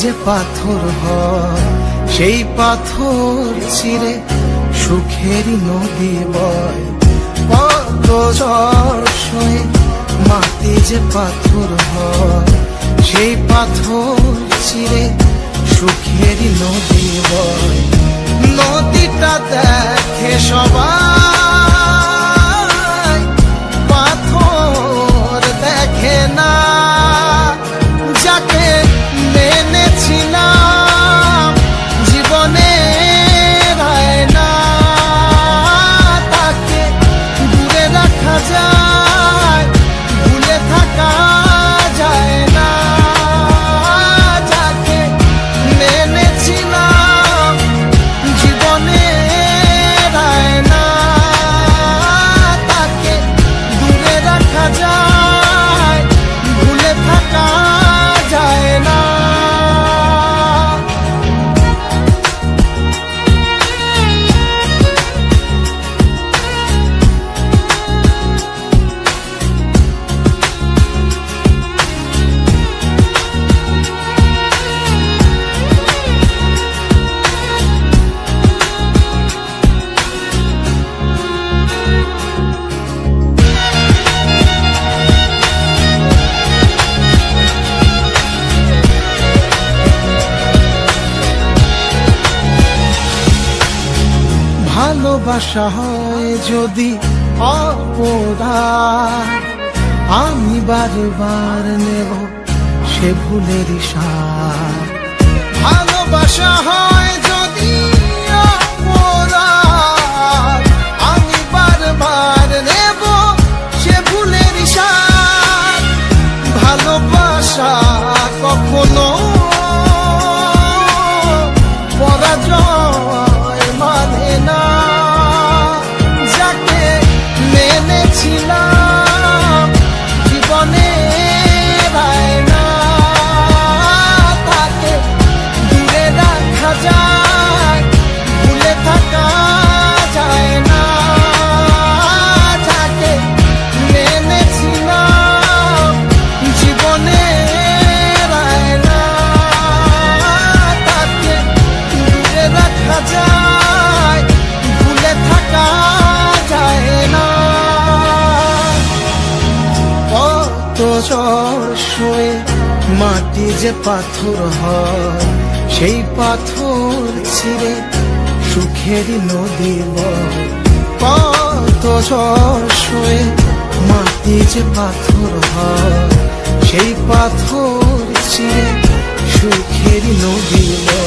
যে পাথর হয়, সেই পাথর চিরে সুখেরই নদী বয়। কত ঝড় সয়ে মাটি যে পাথর হয়, সেই পাথর চিরে সুখেরই নদী বয়। নদীটা দেখে সবাই, পাথর দেখে না। যাকে মেনেছিলাম জীবনে না, তাকে দূরে রাখা যায়, ভুলে থাকা যায় না। যাকে মেনেছিলাম জীবনে না, তাকে দূরে রাখা যায়, ভুলে থাকা যায় না। ভালোবাসা হয় যদি অপরাধ, আমি বারবার নেব সে ভুলের সাথ। ভালোবাসা হয় যদি অপরাধ, আমি বারবার নেব সে ভুলের সাথ। ভালোবাসা কখনো পরাজয় মানে না। যাকে মেনেছিলাম জীবনে না, তাকে দূরে রাখা যায়, ভুলে থাকা যায় না। যাকে মেনেছিলাম জীবনে না, তাকে দূরে রাখা যায়, ভুলে থাকা যায় না। কত ঝড় সয়ে মাটি যে পাথর হয়, সেই পাথর ছিঁড়ে সুখেরই নদী বয়। কত ঝড় সয়ে মাটি যে পাথর হয়, সেই পাথর চিরে সুখেরই নদী বয়।